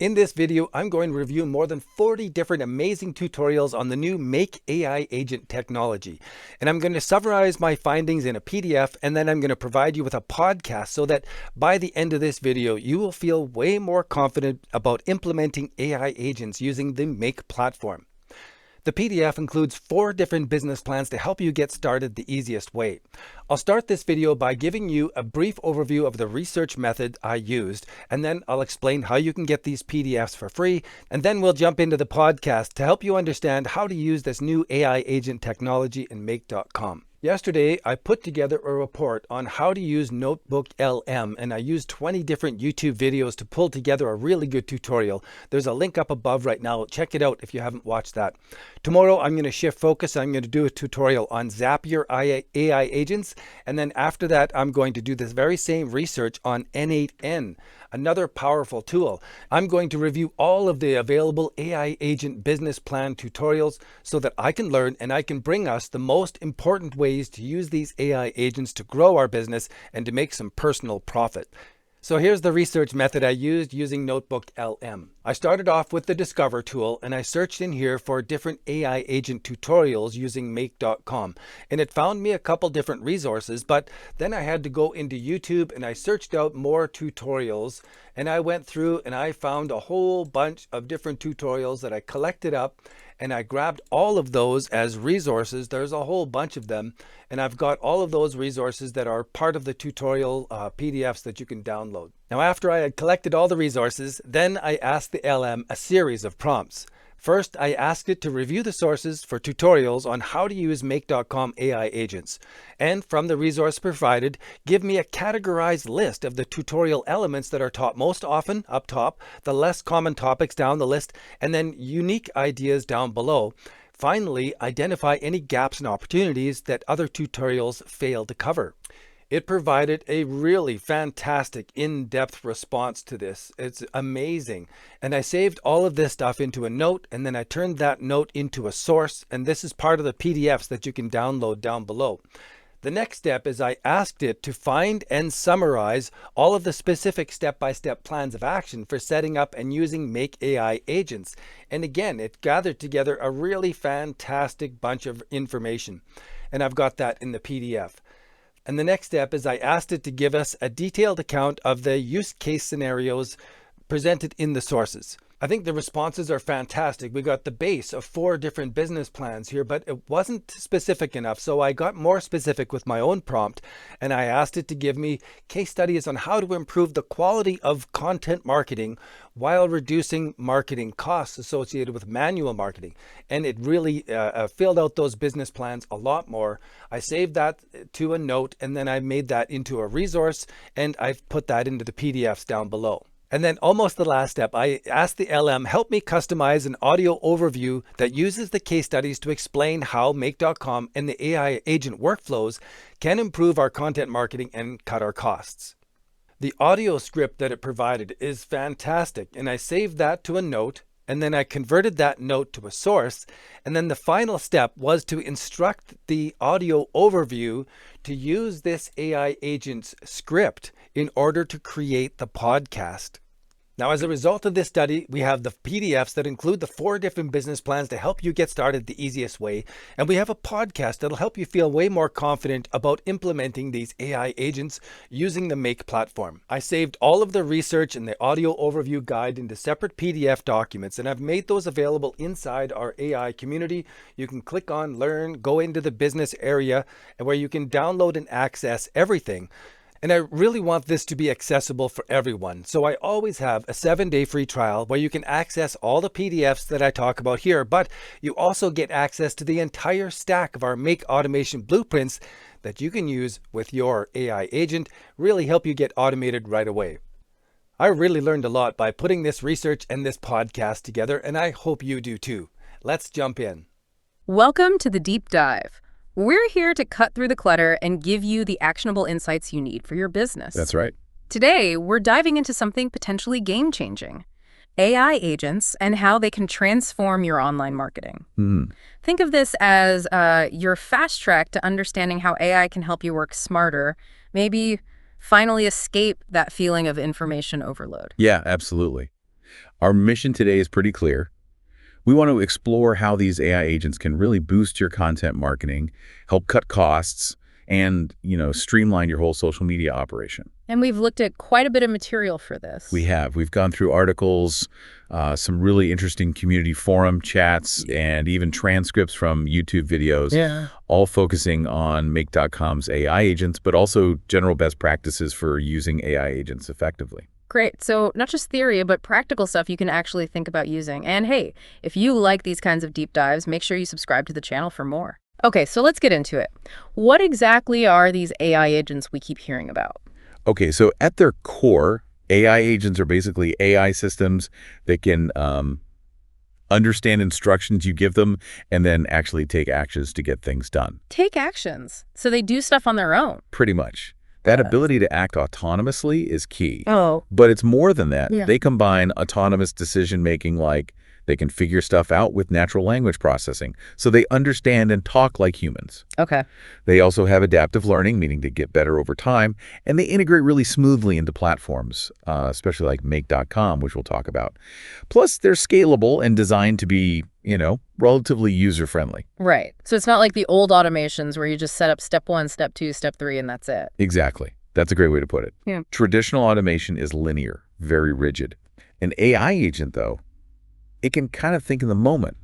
In this video, I'm going to review more than 40 different amazing tutorials on the new Make AI agent technology. And I'm going to summarize my findings in a PDF, and then I'm going to provide you with a podcast so that by the end of this video, you will feel way more confident about implementing AI agents using the Make platform. The PDF includes 4 different business plans to help you get started the easiest way. I'll start this video by giving you a brief overview of the research method I used, and then I'll explain how you can get these PDFs for free, and then we'll jump into the podcast to help you understand how to use this new AI agent technology in Make.com. Yesterday, I put together a report on how to use Notebook LM, and I used 20 different YouTube videos to pull together a really good tutorial. There's a link up above right now. Check it out if you haven't watched that. Tomorrow, I'm going to shift focus. I'm going to do a tutorial on Zapier AI agents, and then after that, I'm going to do this very same research on N8N, another powerful tool. I'm going to review all of the available AI agent business plan tutorials so that I can learn and I can bring us the most important ways to use these AI agents to grow our business and to make some personal profit. So here's the research method I used using Notebook LM. I started off with the Discover tool, and I searched in here for different AI agent tutorials using Make.com, and it found me a couple different resources, but then I had to go into YouTube and I searched out more tutorials, and I went through and I found a whole bunch of different tutorials that I collected up, and I grabbed all of those as resources. There's a whole bunch of them, and I've got all of those resources that are part of the tutorial PDFs that you can download. Now, after I had collected all the resources, then I asked the LM a series of prompts. First, I asked it to review the sources for tutorials on how to use Make.com AI agents. And from the resource provided, give me a categorized list of the tutorial elements that are taught most often up top, the less common topics down the list, and then unique ideas down below. Finally, identify any gaps and opportunities that other tutorials fail to cover. It provided a really fantastic in-depth response to this. It's amazing. And I saved all of this stuff into a note, and then I turned that note into a source, and this is part of the PDFs that you can download down below. The next step is I asked it to find and summarize all of the specific step-by-step plans of action for setting up and using Make AI agents. And again, it gathered together a really fantastic bunch of information. And I've got that in the PDF. And the next step is I asked it to give us a detailed account of the use case scenarios presented in the sources. I think the responses are fantastic. We got the base of 4 different business plans here, but it wasn't specific enough. So I got more specific with my own prompt, and I asked it to give me case studies on how to improve the quality of content marketing while reducing marketing costs associated with manual marketing. And it really filled out those business plans a lot more. I saved that to a note, and then I made that into a resource, and I've put that into the PDFs down below. And then almost the last step, I asked the LM, help me customize an audio overview that uses the case studies to explain how Make.com and the AI agent workflows can improve our content marketing and cut our costs. The audio script that it provided is fantastic, and I saved that to a note, and then I converted that note to a source, and then the final step was to instruct the audio overview to use this AI agent's script in order to create the podcast. Now, as a result of this study, we have the PDFs that include the 4 different business plans to help you get started the easiest way. And we have a podcast that'll help you feel way more confident about implementing these AI agents using the Make platform. I saved all of the research and the audio overview guide into separate PDF documents, and I've made those available inside our AI community. You can click on Learn, go into the business area, and where you can download and access everything. And I really want this to be accessible for everyone. So I always have a 7-day free trial where you can access all the PDFs that I talk about here, but you also get access to the entire stack of our Make automation blueprints that you can use with your AI agent, really help you get automated right away. I really learned a lot by putting this research and this podcast together, and I hope you do too. Let's jump in. Welcome to the Deep Dive. We're here to cut through the clutter and give you the actionable insights you need for your business. That's right. Today, we're diving into something potentially game-changing: AI agents and how they can transform your online marketing. Think of this as your fast track to understanding how AI can help you work smarter, maybe finally escape that feeling of information overload. Yeah, absolutely. Our mission today is pretty clear. We want to explore how these AI agents can really boost your content marketing, help cut costs, and, streamline your whole social media operation. And we've looked at quite a bit of material for this. We have. We've gone through articles, some really interesting community forum chats, and even transcripts from YouTube videos, all focusing on Make.com's AI agents, but also general best practices for using AI agents effectively. Great. So not just theory, but practical stuff you can actually think about using. And hey, if you like these kinds of deep dives, make sure you subscribe to the channel for more. Okay, so let's get into it. What exactly are these AI agents we keep hearing about? Okay, so at their core, AI agents are basically AI systems that can understand instructions you give them and then actually take actions to get things done. Take actions. So they do stuff on their own. Pretty much. That ability to act autonomously is key. Oh. But it's more than that. Yeah. They combine autonomous decision-making, like they can figure stuff out, with natural language processing. So they understand and talk like humans. Okay. They also have adaptive learning, meaning they get better over time, and they integrate really smoothly into platforms, especially like Make.com, which we'll talk about. Plus, they're scalable and designed to be, relatively user-friendly. Right. So it's not like the old automations where you just set up step 1, step 2, step 3, and that's it. Exactly. That's a great way to put it. Yeah. Traditional automation is linear, very rigid. An AI agent, though, it can kind of think in the moment.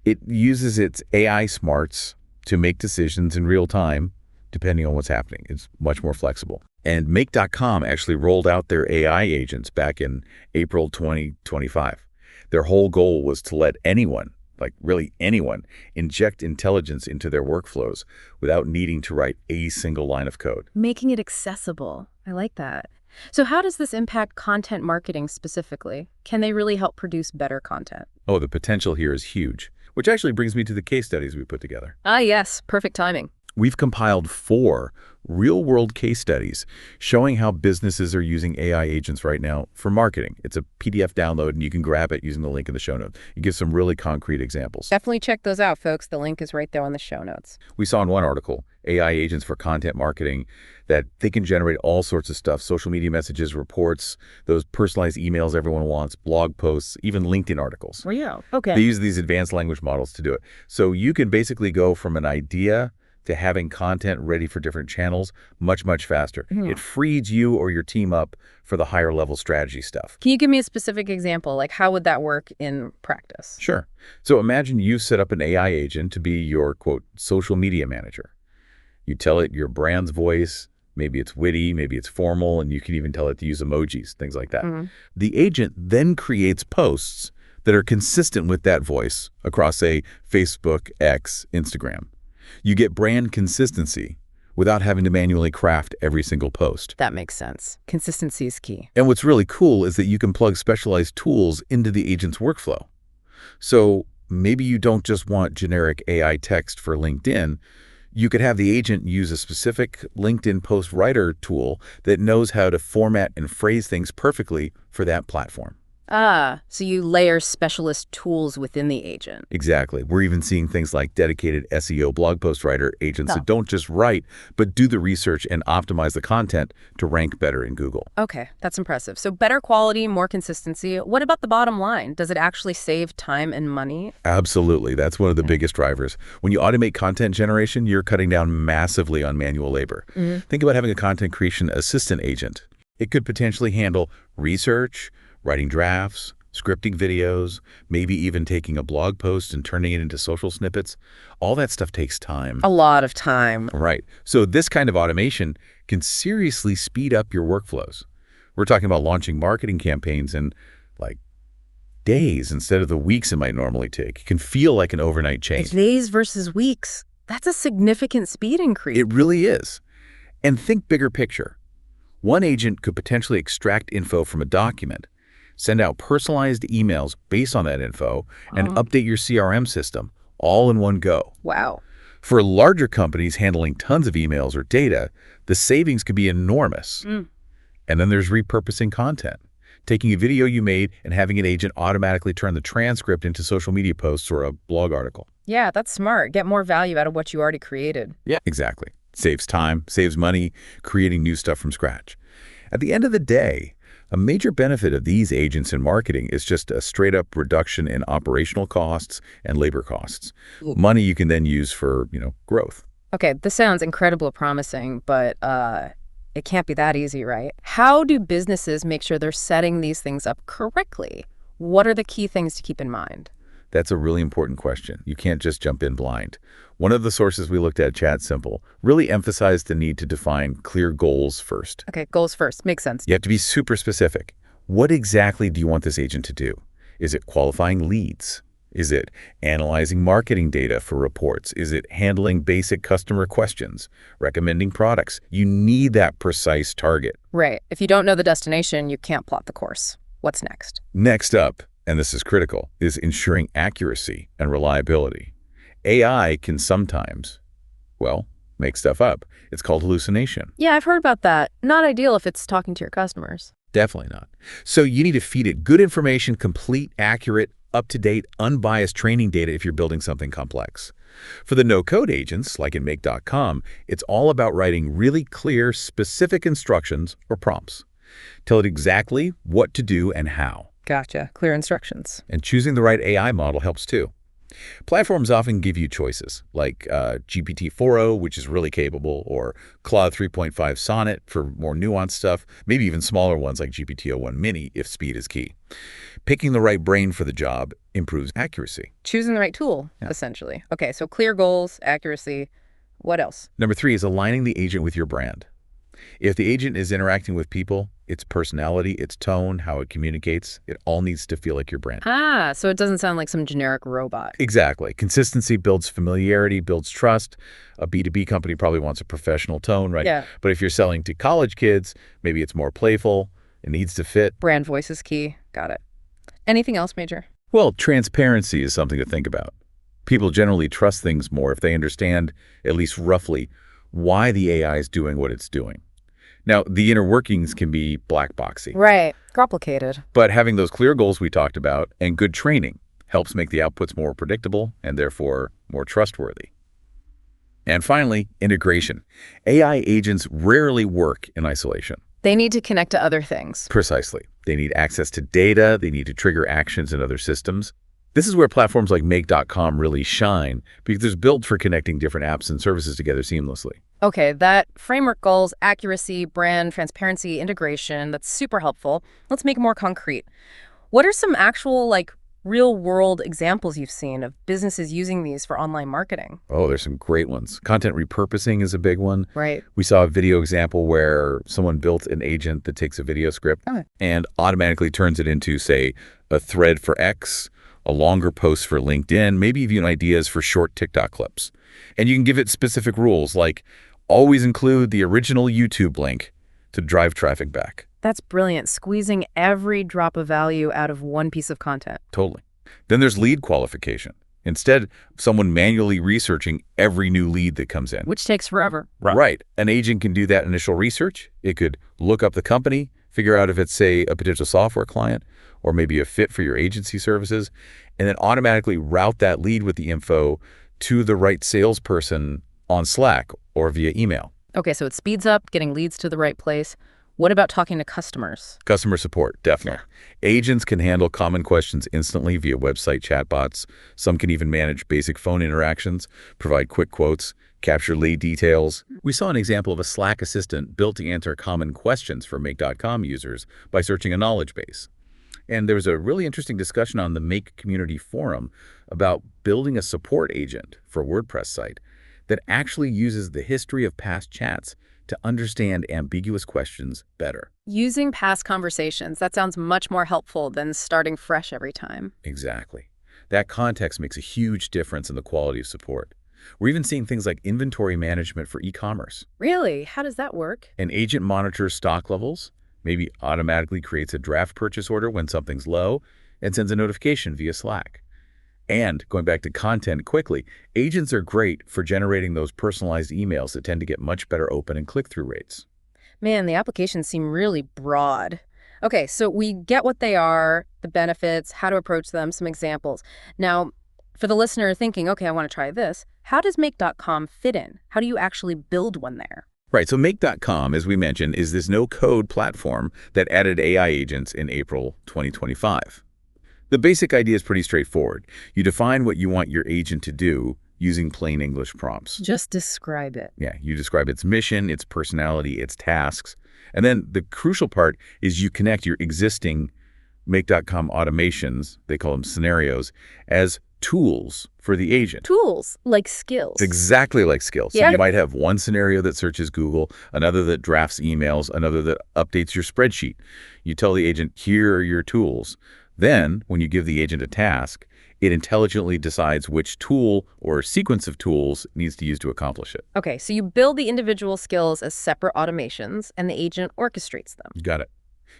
It uses its AI smarts to make decisions in real time, depending on what's happening. It's much more flexible. And Make.com actually rolled out their AI agents back in April 2025. Their whole goal was to let anyone, like really anyone, inject intelligence into their workflows without needing to write a single line of code. Making it accessible. I like that. So how does this impact content marketing specifically? Can they really help produce better content? Oh, the potential here is huge, which actually brings me to the case studies we put together. Ah, yes. Perfect timing. We've compiled 4 real-world case studies showing how businesses are using AI agents right now for marketing. It's a PDF download, and you can grab it using the link in the show notes. It gives some really concrete examples. Definitely check those out, folks. The link is right there on the show notes. We saw in one article, AI agents for content marketing, that they can generate all sorts of stuff: social media messages, reports, those personalized emails everyone wants, blog posts, even LinkedIn articles. Well, yeah. Okay. They use these advanced language models to do it. So you can basically go from an idea to having content ready for different channels much, much faster. It frees you or your team up for the higher level strategy stuff. Can you give me a specific example? Like, how would that work in practice? Sure. So imagine you set up an AI agent to be your, quote, social media manager. You tell it your brand's voice, maybe it's witty, maybe it's formal, and you can even tell it to use emojis, things like that. The agent then creates posts that are consistent with that voice across, say, Facebook, X, Instagram. You get brand consistency without having to manually craft every single post. That makes sense. Consistency is key. And what's really cool is that you can plug specialized tools into the agent's workflow. So maybe you don't just want generic AI text for LinkedIn. You could have the agent use a specific LinkedIn post writer tool that knows how to format and phrase things perfectly for that platform. Ah, so you layer specialist tools within the agent. Exactly. We're even seeing things like dedicated SEO blog post writer agents that don't just write, but do the research and optimize the content to rank better in Google. Okay, that's impressive. So better quality, more consistency. What about the bottom line? Does it actually save time and money? Absolutely. That's one of the biggest drivers. When you automate content generation, you're cutting down massively on manual labor. Think about having a content creation assistant agent. It could potentially handle research, writing drafts, scripting videos, maybe even taking a blog post and turning it into social snippets. All that stuff takes time. A lot of time. Right. So this kind of automation can seriously speed up your workflows. We're talking about launching marketing campaigns in like days instead of the weeks it might normally take. It can feel like an overnight change. Days versus weeks. That's a significant speed increase. It really is. And think bigger picture. One agent could potentially extract info from a document, send out personalized emails based on that info, and update your CRM system all in one go. Wow. For larger companies handling tons of emails or data, the savings could be enormous. And then there's repurposing content, taking a video you made and having an agent automatically turn the transcript into social media posts or a blog article. Yeah, that's smart. Get more value out of what you already created. Yeah, exactly. Saves time, saves money, creating new stuff from scratch. At the end of the day, A major benefit of these agents in marketing is just a straight-up reduction in operational costs and labor costs. Money you can then use for, growth. Okay, this sounds incredibly promising, but it can't be that easy, right? How do businesses make sure they're setting these things up correctly? What are the key things to keep in mind? That's a really important question. You can't just jump in blind. One of the sources we looked at, Chat Simple, really emphasized the need to define clear goals first. Okay, goals first. Makes sense. You have to be super specific. What exactly do you want this agent to do? Is it qualifying leads? Is it analyzing marketing data for reports? Is it handling basic customer questions, recommending products? You need that precise target. Right. If you don't know the destination, you can't plot the course. What's next? Next up, and this is critical, is ensuring accuracy and reliability. AI can sometimes, make stuff up. It's called hallucination. Yeah, I've heard about that. Not ideal if it's talking to your customers. Definitely not. So you need to feed it good information, complete, accurate, up-to-date, unbiased training data if you're building something complex. For the no-code agents, like in Make.com, it's all about writing really clear, specific instructions or prompts. Tell it exactly what to do and how. Gotcha. Clear instructions. And choosing the right AI model helps too. Platforms often give you choices, like GPT-4o, which is really capable, or Claude 3.5 Sonnet for more nuanced stuff, maybe even smaller ones like GPT-o1 Mini if speed is key. Picking the right brain for the job improves accuracy. Choosing the right tool, essentially. Okay, so clear goals, accuracy. What else? Number 3 is aligning the agent with your brand. If the agent is interacting with people, its personality, its tone, how it communicates, it all needs to feel like your brand. Ah, so it doesn't sound like some generic robot. Exactly. Consistency builds familiarity, builds trust. A B2B company probably wants a professional tone, right? Yeah. But if you're selling to college kids, maybe it's more playful. It needs to fit. Brand voice is key. Got it. Anything else, Major? Well, transparency is something to think about. People generally trust things more if they understand, at least roughly, why the AI is doing what it's doing. Now, the inner workings can be black boxy. Right. Complicated. But having those clear goals we talked about and good training helps make the outputs more predictable and therefore more trustworthy. And finally, integration. AI agents rarely work in isolation. They need to connect to other things. Precisely. They need access to data. They need to trigger actions in other systems. This is where platforms like Make.com really shine because they're built for connecting different apps and services together seamlessly. Okay, that framework goals, accuracy, brand, transparency, integration, that's super helpful. Let's make it more concrete. What are some actual, real-world examples you've seen of businesses using these for online marketing? Oh, there's some great ones. Content repurposing is a big one. Right. We saw a video example where someone built an agent that takes a video script and automatically turns it into, say, a thread for X, a longer post for LinkedIn, maybe even ideas for short TikTok clips. And you can give it specific rules like always include the original YouTube link to drive traffic back. That's brilliant, squeezing every drop of value out of one piece of content. Totally. Then there's lead qualification. Instead of someone manually researching every new lead that comes in. Which takes forever. Right. An agent can do that initial research. It could look up the company, figure out if it's, say, a potential software client or maybe a fit for your agency services, and then automatically route that lead with the info to the right salesperson on Slack or via email. Okay, so it speeds up getting leads to the right place. What about talking to customers? Customer support, definitely. Agents can handle common questions instantly via website chatbots. Some can even manage basic phone interactions, provide quick quotes, capture lead details. We saw an example of a Slack assistant built to answer common questions for Make.com users by searching a knowledge base. And there was a really interesting discussion on the Make community forum about building a support agent for a WordPress site that actually uses the history of past chats to understand ambiguous questions better. Using past conversations, that sounds much more helpful than starting fresh every time. Exactly. That context makes a huge difference in the quality of support. We're even seeing things like inventory management for e-commerce. Really? How does that work? An agent monitors stock levels, maybe automatically creates a draft purchase order when something's low, and sends a notification via Slack. And going back to content quickly, agents are great for generating those personalized emails that tend to get much better open and click-through rates. Man, the applications seem really broad. Okay, so we get what they are, the benefits, how to approach them, some examples. Now, for the listener thinking, okay, I want to try this, how does Make.com fit in? How do you actually build one there? Right, so Make.com, as we mentioned, is this no-code platform that added AI agents in April 2025. The basic idea is pretty straightforward. You define what you want your agent to do using plain English prompts. Just describe it. Yeah, you describe its mission, its personality, its tasks. And then the crucial part is you connect your existing Make.com automations, they call them scenarios, as tools for the agent. Tools, like skills. It's exactly like skills. Yeah. So you might have one scenario that searches Google, another that drafts emails, another that updates your spreadsheet. You tell the agent, here are your tools. Then, when you give the agent a task, it intelligently decides which tool or sequence of tools it needs to use to accomplish it. Okay, so you build the individual skills as separate automations, and the agent orchestrates them. You got it.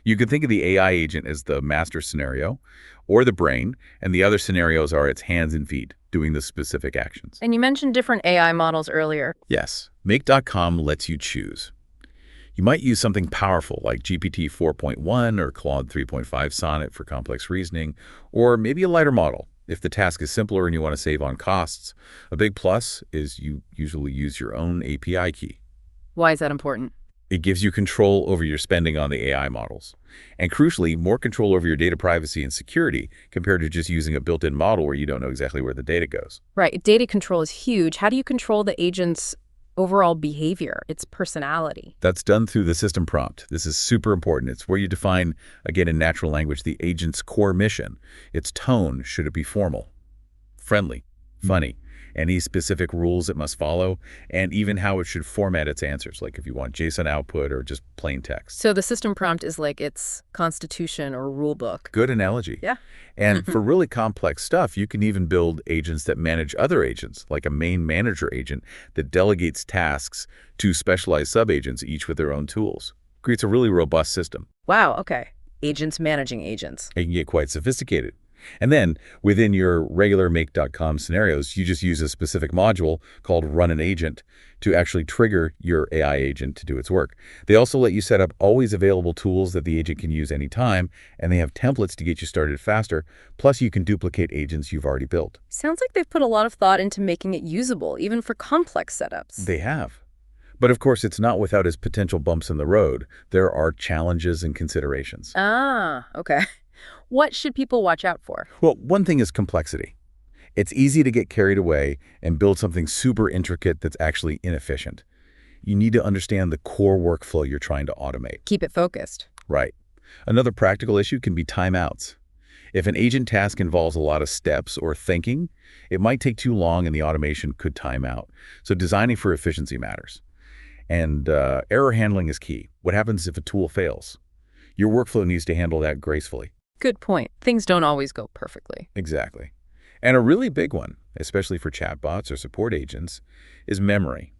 You can think of the AI agent as the master scenario or the brain, and the other scenarios are its hands and feet doing the specific actions. And you mentioned different AI models earlier. Yes, Make.com lets you choose. You might use something powerful like GPT 4.1 or Claude 3.5 Sonnet for complex reasoning, or maybe a lighter model if the task is simpler and you want to save on costs. A big plus is you usually use your own API key. Why is that important? It gives you control over your spending on the AI models. And crucially, more control over your data privacy and security compared to just using a built-in model where you don't know exactly where the data goes. Right, data control is huge. How do you control the agent's overall behavior, its personality? That's done through the system prompt. This is super important. It's where you define, again in natural language, the agent's core mission. Its tone, should it be formal, friendly, funny, any specific rules it must follow, and even how it should format its answers, like if you want JSON output or just plain text. So the system prompt is like its constitution or rule book. Good analogy. Yeah. And for really complex stuff, you can even build agents that manage other agents, like a main manager agent that delegates tasks to specialized sub-agents, each with their own tools. Creates a really robust system. Wow, okay. Agents managing agents. It can get quite sophisticated. And then within your regular Make.com scenarios, you just use a specific module called Run an Agent to actually trigger your AI agent to do its work. They also let you set up always available tools that the agent can use anytime, and they have templates to get you started faster. Plus, you can duplicate agents you've already built. Sounds like they've put a lot of thought into making it usable, even for complex setups. They have. But of course, it's not without its potential bumps in the road. There are challenges and considerations. Ah, okay. What should people watch out for? Well, one thing is complexity. It's easy to get carried away and build something super intricate that's actually inefficient. You need to understand the core workflow you're trying to automate. Keep it focused. Right. Another practical issue can be timeouts. If an agent task involves a lot of steps or thinking, it might take too long and the automation could time out. So designing for efficiency matters. And error handling is key. What happens if a tool fails? Your workflow needs to handle that gracefully. Good point. Things don't always go perfectly. Exactly. And a really big one, especially for chatbots or support agents, is memory.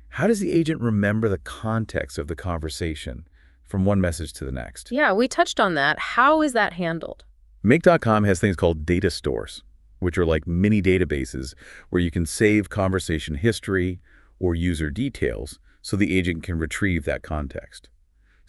How does the agent remember the context of the conversation from one message to the next? Yeah, we touched on that. How is that handled? Make.com has things called data stores, which are like mini databases where you can save conversation history or user details so the agent can retrieve that context.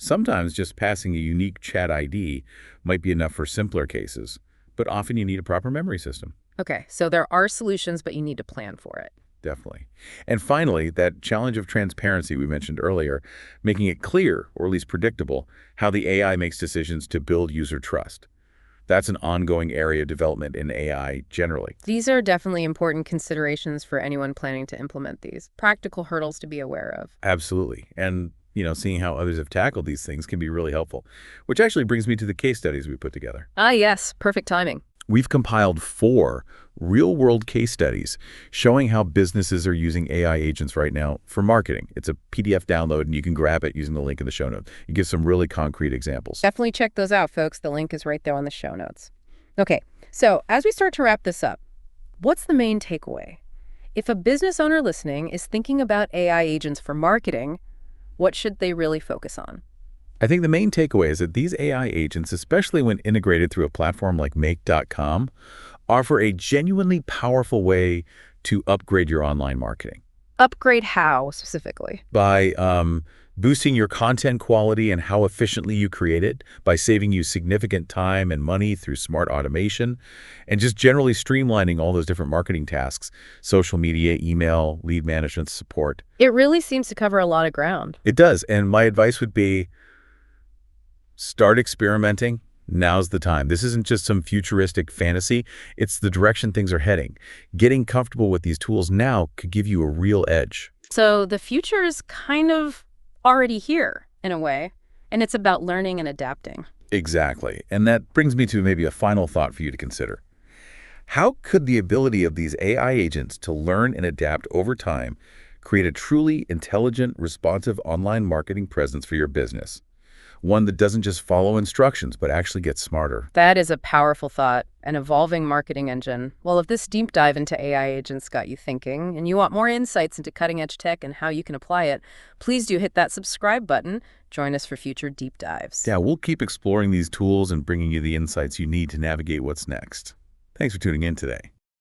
Sometimes just passing a unique chat ID might be enough for simpler cases, but often you need a proper memory system. Okay, so there are solutions, but you need to plan for it. Definitely. And finally, that challenge of transparency we mentioned earlier, making it clear, or at least predictable, how the AI makes decisions to build user trust. That's an ongoing area of development in AI generally. These are definitely important considerations for anyone planning to implement these. Practical hurdles to be aware of. Absolutely. And seeing how others have tackled these things can be really helpful, which actually brings me to the case studies we put together. Ah, yes. Perfect timing. We've compiled 4 real-world case studies showing how businesses are using AI agents right now for marketing. It's a PDF download, and you can grab it using the link in the show notes. It gives some really concrete examples. Definitely check those out, folks. The link is right there on the show notes. Okay, so as we start to wrap this up, what's the main takeaway? If a business owner listening is thinking about AI agents for marketing, what should they really focus on? I think the main takeaway is that these AI agents, especially when integrated through a platform like Make.com, offer a genuinely powerful way to upgrade your online marketing. Upgrade how, specifically? By boosting your content quality and how efficiently you create it by saving you significant time and money through smart automation, and just generally streamlining all those different marketing tasks, social media, email, lead management, support. It really seems to cover a lot of ground. It does, and my advice would be start experimenting. Now's the time. This isn't just some futuristic fantasy. It's the direction things are heading. Getting comfortable with these tools now could give you a real edge. So the future is kind of already here, in a way, and it's about learning and adapting. Exactly. And that brings me to maybe a final thought for you to consider. How could the ability of these AI agents to learn and adapt over time create a truly intelligent, responsive online marketing presence for your business? One that doesn't just follow instructions, but actually gets smarter. That is a powerful thought, an evolving marketing engine. Well, if this deep dive into AI agents got you thinking, and you want more insights into cutting-edge tech and how you can apply it, please do hit that subscribe button. Join us for future deep dives. Yeah, we'll keep exploring these tools and bringing you the insights you need to navigate what's next. Thanks for tuning in today.